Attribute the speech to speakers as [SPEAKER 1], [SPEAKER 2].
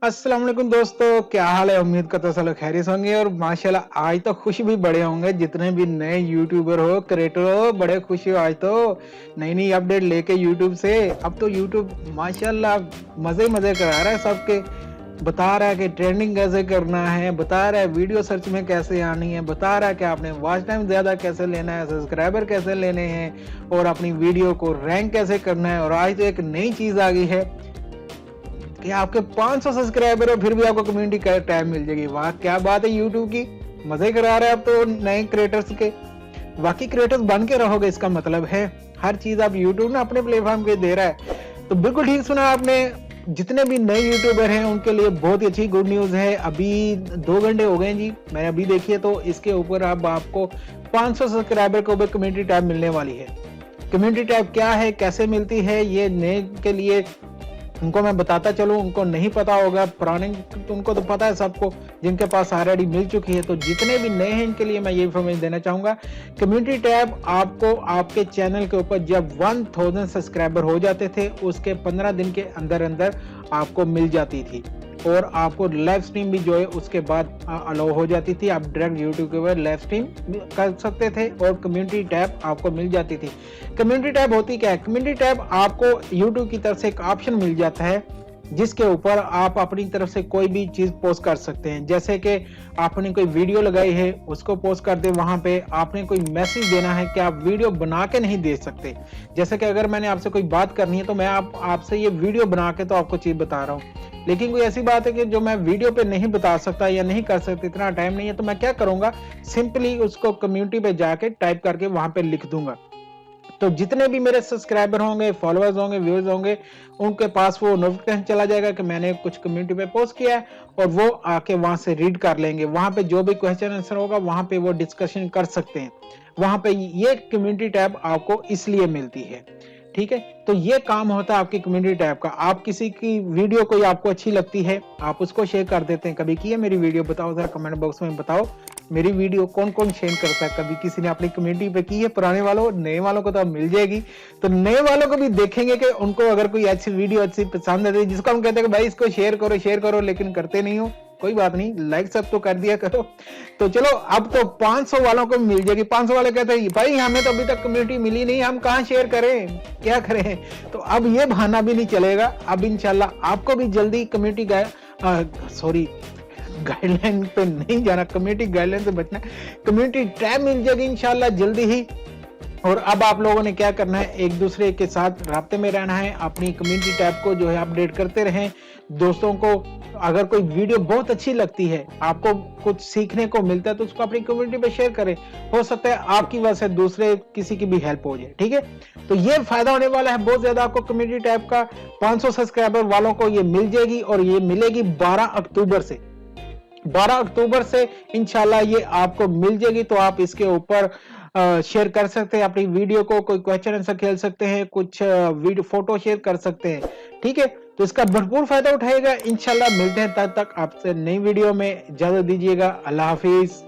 [SPEAKER 1] अस्सलाम वालेकुम दोस्तों, क्या हाल है? उम्मीद करता हूँ सब लोग खैरियत होंगे और माशाल्लाह आज तो खुश भी बड़े होंगे। जितने भी नए यूट्यूबर हो, क्रिएटर हो, बड़े खुश हो आज तो नई-नई अपडेट लेके यूट्यूब से। अब तो यूट्यूब माशाल्लाह मज़े-मज़े करा रहा है सबके। बता रहा है कि ट्रेंडिंग कैसे करना है, बता रहा है वीडियो सर्च में कैसे आनी है, बता रहा है कि आपने वॉच टाइम ज़्यादा कैसे लेना है, सब्सक्राइबर कैसे लेने हैं और अपनी वीडियो को रैंक कैसे करना है। और आज तो एक नई चीज़ आ गई है कि आपके 500 सब्सक्राइबर हो फिर भी आपको कम्युनिटी का टैब मिल जाएगी। वाह क्या बात है यूट्यूब की, मजे करा रहे हैं आप तो नए क्रिएटर्स के। बाकी क्रिएटर्स बन के रहोगे इसका मतलब है हर चीज आप यूट्यूब ना अपने प्लेटफॉर्म पे दे रहा है। तो बिल्कुल ठीक सुना आपने। जितने भी नए यूट्यूबर हैं उनके लिए बहुत ही अच्छी गुड न्यूज है। अभी 2 घंटे हो गए जी, मैंने अभी देखी है, तो इसके ऊपर अब आपको 500 सब्सक्राइबर के ऊपर कम्युनिटी टैब मिलने वाली है। कम्युनिटी टैब क्या है, कैसे मिलती है, ये नए के लिए उनको मैं बताता चलूं, उनको नहीं पता होगा, पुराने तो उनको तो पता है सबको, जिनके पास ऑलरेडी मिल चुकी है। तो जितने भी नए हैं इनके लिए मैं ये इन्फॉर्मेशन देना चाहूंगा। कम्युनिटी टैब आपको आपके चैनल के ऊपर जब 1000 सब्सक्राइबर हो जाते थे उसके 15 दिन के अंदर अंदर आपको मिल जाती थी और आपको लाइव स्ट्रीम भी जो है उसके बाद अलाउ हो जाती थी। आप डायरेक्ट यूट्यूब के ऊपर लाइव स्ट्रीम कर सकते थे और कम्युनिटी टैब आपको मिल जाती थी। कम्युनिटी टैब होती क्या है? कम्युनिटी टैब आपको यूट्यूब की तरफ से एक ऑप्शन मिल जाता है जिसके ऊपर आप अपनी तरफ से कोई भी चीज पोस्ट कर सकते हैं। जैसे कि आपने कोई वीडियो लगाई है उसको पोस्ट कर दे, वहां पे आपने कोई मैसेज देना है कि आप वीडियो बना के नहीं दे सकते। जैसे कि अगर मैंने आपसे कोई बात करनी है तो मैं आपसे ये वीडियो बना के तो आपको चीज बता रहा हूँ, लेकिन कोई ऐसी बात है कि जो मैं वीडियो पे नहीं बता सकता या नहीं कर सकता, इतना टाइम नहीं है, तो मैं क्या करूंगा, सिंपली उसको कम्युनिटी पे जाके टाइप करके वहां पे लिख दूंगा। तो जितने भी मेरे सब्सक्राइबर होंगे, फॉलोअर्स होंगे, व्यूअर्स होंगे, उनके पास वो नोटिफिकेशन चला जाएगा कि मैंने कुछ कम्युनिटी पे पोस्ट किया है और वो आके वहां से रीड कर लेंगे। वहां पे जो भी क्वेश्चन आंसर होगा वहां पे वो डिस्कशन कर सकते हैं। वहां पे ये कम्युनिटी टैब आपको इसलिए मिलती है, ठीक है। तो ये काम होता है आपकी कम्युनिटी टैब का। आप किसी की वीडियो कोई आपको अच्छी लगती है, आप उसको शेयर कर देते हैं। कभी की है मेरी वीडियो? बताओ जरा कमेंट बॉक्स में बताओ, मेरी वीडियो कौन कौन शेयर करता है? कभी किसी ने अपनी कम्युनिटी पे की है? पुराने वालों, नए वालों को तो अब मिल जाएगी। तो नए वालों को भी देखेंगे कि उनको अगर कोई अच्छी वीडियो अच्छी पसंद है जिसको हम कहते हैं कि भाई इसको शेयर करो, लेकिन करते नहीं हो। कोई बात नहीं, लाइक सब तो कर दिया करो। तो चलो अब तो 500 वालों को मिल जाएगी। 500 वाले कहते हैं भाई हमें तो अभी तक कम्युनिटी मिली नहीं, हम कहां शेयर करें, क्या करें? तो अब ये बहाना भी नहीं चलेगा। अब इंशाल्लाह आपको भी जल्दी कम्युनिटी गाइडलाइन पे नहीं जाना, कम्युनिटी गाइडलाइन से बचना, कम्युनिटी टैब मिल जाएगी इंशाल्लाह जल्दी ही। और अब आप लोगों ने क्या करना है, एक दूसरे के साथ राब्ते में रहना है, अपनी कम्युनिटी टैब को जो है अपडेट करते रहें। दोस्तों को अगर कोई वीडियो बहुत अच्छी लगती है, आपको कुछ सीखने को मिलता है, तो उसको अपनी कम्युनिटी पे शेयर करें। हो सकता है आपकी वजह से दूसरे किसी की भी हेल्प हो जाए, ठीक है। तो ये फायदा होने वाला है बहुत ज्यादा आपको कम्युनिटी टैब का। 500 सब्सक्राइबर वालों को ये मिल जाएगी और ये मिलेगी 12 अक्टूबर से। 12 अक्टूबर से इंशाल्लाह ये आपको मिल जाएगी। तो आप इसके ऊपर शेयर कर सकते हैं अपनी वीडियो को, कोई क्वेश्चन आंसर खेल सकते हैं, कुछ वीडियो फोटो शेयर कर सकते हैं, ठीक है। तो इसका भरपूर फायदा उठाएगा। इंशाल्लाह मिलते हैं, तब तक आपसे नई वीडियो में इजाजत दीजिएगा। अल्लाह हाफिज।